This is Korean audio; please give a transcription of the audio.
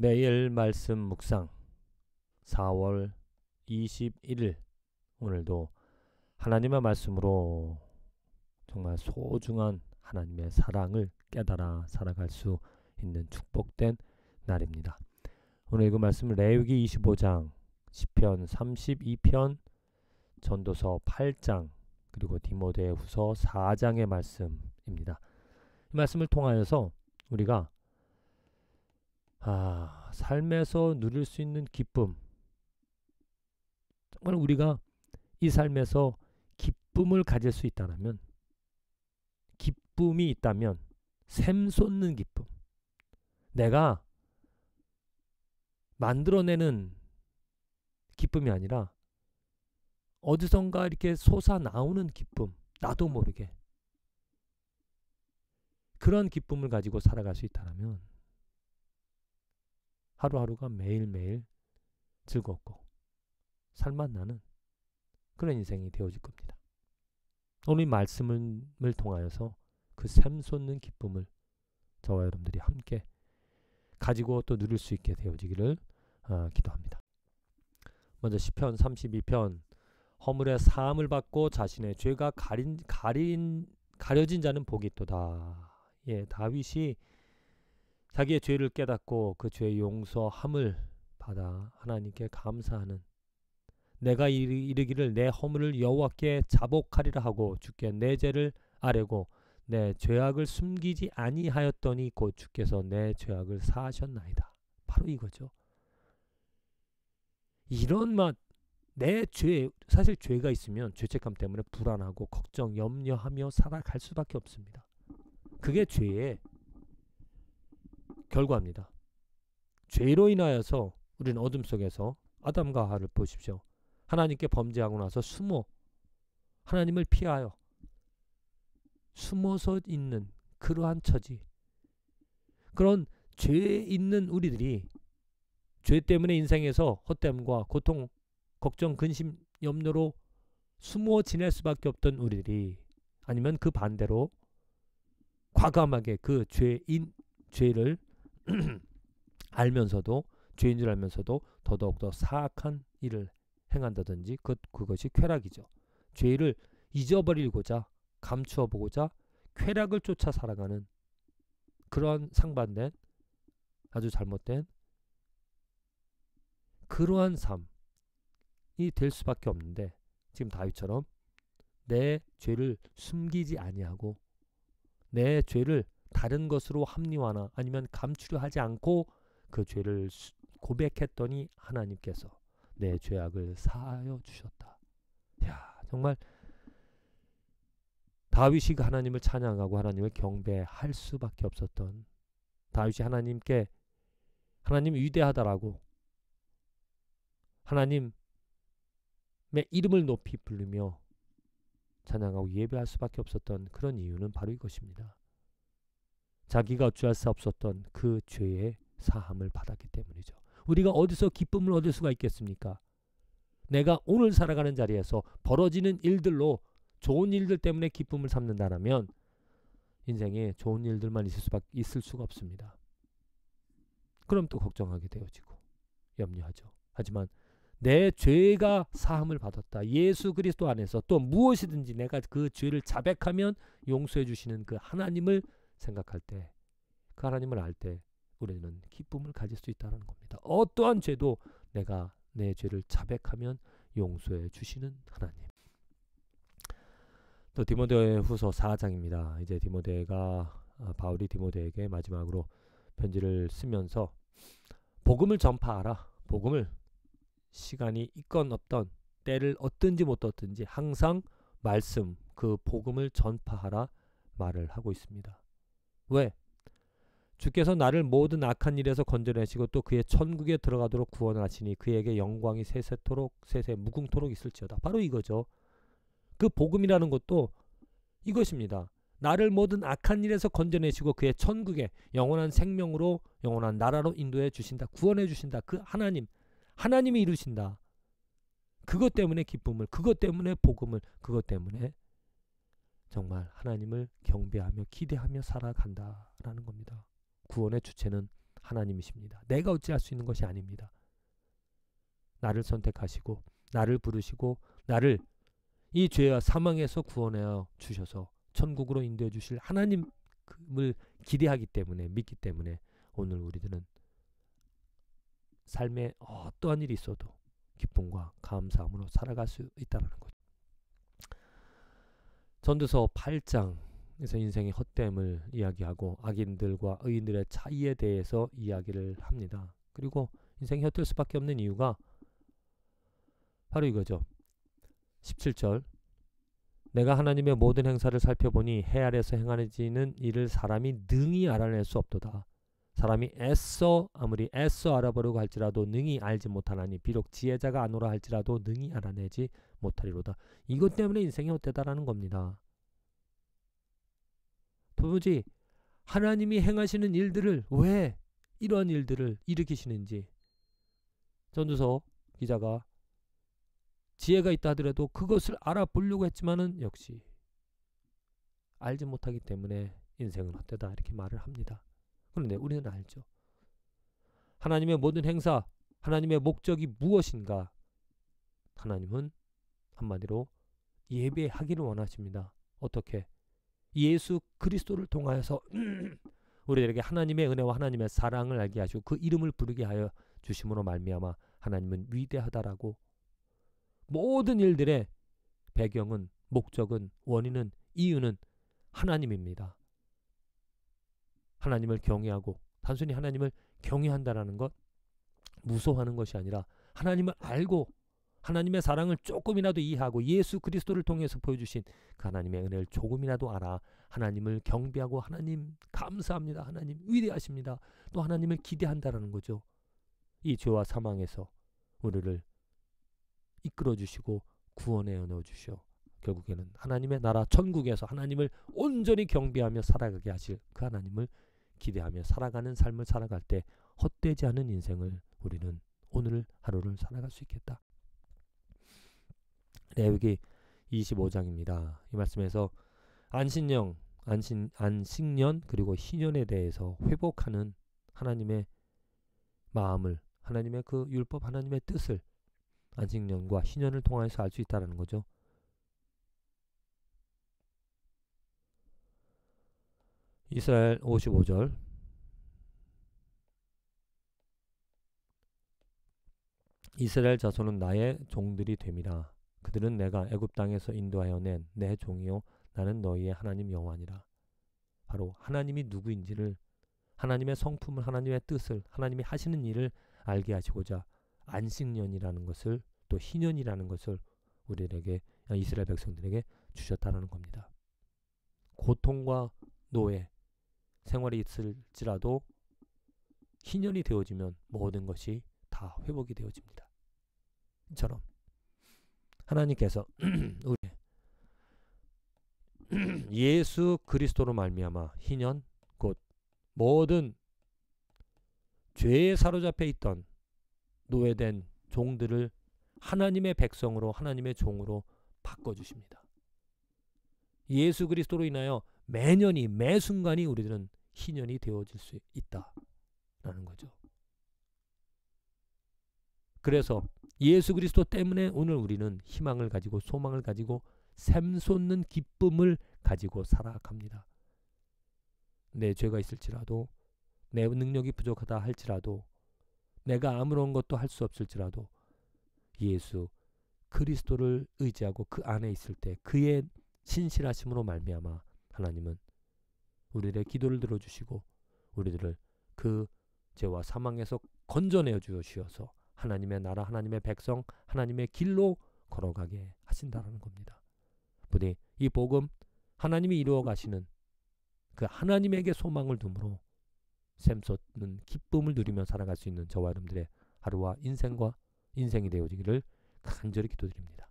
매일 말씀 묵상 4월 21일 오늘도 하나님의 말씀으로 정말 소중한 하나님의 사랑을 깨달아 살아갈 수 있는 축복된 날입니다. 오늘 읽은 말씀은 레위기 25장, 시편 32편, 전도서 8장, 그리고 디모데후서 4장의 말씀입니다. 이 말씀을 통하여서 우리가 삶에서 누릴 수 있는 기쁨, 정말 우리가 이 삶에서 기쁨을 가질 수 있다면, 기쁨이 있다면 샘솟는 기쁨, 내가 만들어내는 기쁨이 아니라 어디선가 이렇게 솟아나오는 기쁨, 나도 모르게 그런 기쁨을 가지고 살아갈 수 있다면 하루하루가 매일매일 즐겁고 살맛 나는 그런 인생이 되어질 겁니다. 오늘 말씀을 통하여서 그 샘솟는 기쁨을 저와 여러분들이 함께 가지고 또 누릴 수 있게 되어지기를 기도합니다. 먼저 시편 32편, 허물의 사함을 받고 자신의 죄가 가려진 자는 복이 있도다. 다윗이 자기의 죄를 깨닫고 그 죄의 용서함을 받아 하나님께 감사하는, 내가 이르기를 내 허물을 여호와께 자복하리라 하고 주께 내 죄를 아뢰고 내 죄악을 숨기지 아니하였더니 곧 주께서 내 죄악을 사하셨나이다. 바로 이거죠. 이런 내 죄, 사실 죄가 있으면 죄책감 때문에 불안하고 걱정, 염려하며 살아갈 수밖에 없습니다. 그게 죄의 결과입니다. 죄로 인하여서 우리는 어둠 속에서 아담과 하와를 보십시오. 하나님께 범죄하고 나서 하나님을 피하여 숨어서 있는 그러한 처지, 그런 죄에 있는 우리들이 죄 때문에 인생에서 헛됨과 고통, 걱정, 근심, 염려로 숨어 지낼 수밖에 없던 우리들이, 아니면 그 반대로 과감하게 그 죄를 알면서도, 죄인 줄 알면서도 더더욱더 사악한 일을 행한다든지 그것이 쾌락이죠. 죄를 잊어버리고자, 감추어 보고자 쾌락을 쫓아 살아가는 그러한 상반된, 아주 잘못된 그러한 삶이 될 수밖에 없는데, 지금 다윗처럼 내 죄를 숨기지 아니하고 내 죄를 다른 것으로 합리화나 아니면 감추려 하지 않고 그 죄를 고백했더니 하나님께서 내 죄악을 사하여 주셨다. 정말 다윗이 하나님을 찬양하고 하나님을 경배할 수밖에 없었던, 다윗이 하나님 위대하다라고 하나님의 이름을 높이 부르며 찬양하고 예배할 수밖에 없었던 그런 이유는 바로 이것입니다. 자기가 어찌할 수 없었던 그 죄의 사함을 받았기 때문이죠. 우리가 어디서 기쁨을 얻을 수가 있겠습니까? 내가 오늘 살아가는 자리에서 벌어지는 일들로, 좋은 일들 때문에 기쁨을 삼는다라면 인생에 좋은 일들만 있을 수가 없습니다. 그럼 또 걱정하게 되어지고 염려하죠. 하지만 내 죄가 사함을 받았다, 예수 그리스도 안에서 또 무엇이든지 내가 그 죄를 자백하면 용서해 주시는 그 하나님을 생각할 때, 그 하나님을 알 때 우리는 기쁨을 가질 수 있다는 겁니다. 어떠한 죄도 내가 내 죄를 자백하면 용서해 주시는 하나님. 또 디모데후서 4장입니다. 이제 바울이 디모데에게 마지막으로 편지를 쓰면서 복음을 전파하라. 복음을 시간이 있건 없던, 때를 얻든지 못 얻든지 항상 말씀, 그 복음을 전파하라 말을 하고 있습니다. 왜? 주께서 나를 모든 악한 일에서 건져내시고 또 그의 천국에 들어가도록 구원하시니 그에게 영광이 세세 무궁토록 있을지어다. 바로 이거죠. 그 복음이라는 것도 이것입니다. 나를 모든 악한 일에서 건져내시고 그의 천국에 영원한 생명으로, 영원한 나라로 인도해 주신다. 구원해 주신다. 그 하나님이 이루신다. 그것 때문에 기쁨을, 그것 때문에 복음을, 그것 때문에 정말 하나님을 경배하며 기대하며 살아간다라는 겁니다. 구원의 주체는 하나님이십니다. 내가 어찌할 수 있는 것이 아닙니다. 나를 선택하시고 나를 부르시고 나를 이 죄와 사망에서 구원하여 주셔서 천국으로 인도해 주실 하나님을 기대하기 때문에, 믿기 때문에 오늘 우리들은 삶에 어떠한 일이 있어도 기쁨과 감사함으로 살아갈 수 있다는 거죠. 전도서 8장에서 인생의 헛됨을 이야기하고 악인들과 의인들의 차이에 대해서 이야기를 합니다. 그리고 인생이 헛될 수밖에 없는 이유가 바로 이거죠. 17절, 내가 하나님의 모든 행사를 살펴보니 해 아래에서 행하지는 일을 사람이 능히 알아낼 수 없도다. 사람이 아무리 애써 알아보려고 할지라도 능히 알지 못하나니 비록 지혜자가 아노라 할지라도 능히 알아내지 못하리로다. 이것 때문에 인생이 헛되다라는 겁니다. 도무지 하나님이 행하시는 일들을 왜 이러한 일들을 일으키시는지 전도서 기자가 지혜가 있다 하더라도 그것을 알아보려고 했지만은 역시 알지 못하기 때문에 인생은 헛되다 이렇게 말을 합니다. 그런데 우리는 알죠. 하나님의 모든 행사, 하나님의 목적이 무엇인가? 하나님은 한마디로 예배하기를 원하십니다. 어떻게? 예수 그리스도를 통하여서 우리들에게 하나님의 은혜와 하나님의 사랑을 알게 하시고 그 이름을 부르게 하여 주심으로 말미암아 하나님은 위대하다라고 모든 일들의 배경은, 목적은, 원인은, 이유는 하나님입니다. 하나님을 경외하고 단순히 하나님을 경외한다라는 것, 무서워하는 것이 아니라 하나님을 알고 하나님의 사랑을 조금이라도 이해하고 예수 그리스도를 통해서 보여주신 그 하나님의 은혜를 조금이라도 알아 하나님을 경배하고 하나님 감사합니다. 하나님 위대하십니다. 또 하나님을 기대한다라는 거죠. 이 죄와 사망에서 우리를 이끌어주시고 구원해 넣어주시오. 결국에는 하나님의 나라 천국에서 하나님을 온전히 경배하며 살아가게 하실 그 하나님을 기대하며 살아가는 삶을 살아갈 때 헛되지 않은 인생을 우리는 오늘 하루를 살아갈 수 있겠다. 레위기 25장입니다. 이 말씀에서 안식년 그리고 희년에 대해서 회복하는 하나님의 마음을, 하나님의 그 율법, 하나님의 뜻을 안식년과 희년을 통해서 알 수 있다는 거죠. 이스라엘 55절, 이스라엘 자손은 나의 종들이 됨이라. 그들은 내가 애굽 땅에서 인도하여 낸 내 종이요 나는 너희의 하나님 여호와니라. 바로 하나님이 누구인지를, 하나님의 성품을, 하나님의 뜻을, 하나님이 하시는 일을 알게 하시고자 안식년이라는 것을, 또 희년이라는 것을 우리에게, 이스라엘 백성들에게 주셨다는 겁니다. 고통과 노예 생활이 있을지라도 희년이 되어지면 모든 것이 다 회복이 되어집니다. 이처럼 하나님께서 우리 예수 그리스도로 말미암아 희년, 곧 모든 죄에 사로잡혀 있던 노예된 종들을 하나님의 백성으로, 하나님의 종으로 바꿔주십니다. 예수 그리스도로 인하여 매년이, 매 순간이 우리들은 희년이 되어질 수 있다라는 거죠. 그래서 예수 그리스도 때문에 오늘 우리는 희망을 가지고 소망을 가지고 샘솟는 기쁨을 가지고 살아갑니다. 내 죄가 있을지라도, 내 능력이 부족하다 할지라도, 내가 아무런 것도 할 수 없을지라도 예수 그리스도를 의지하고 그 안에 있을 때 그의 신실하심으로 말미암아 하나님은 우리들의 기도를 들어주시고 우리들을 그 죄와 사망에서 건져내어 주시어서 하나님의 나라, 하나님의 백성, 하나님의 길로 걸어가게 하신다는 겁니다. 부디 이 복음, 하나님이 이루어 가시는 그 하나님에게 소망을 둠으로 샘솟는 기쁨을 누리며 살아갈 수 있는 저와 여러분들의 하루와 인생이 되어지기를 간절히 기도드립니다.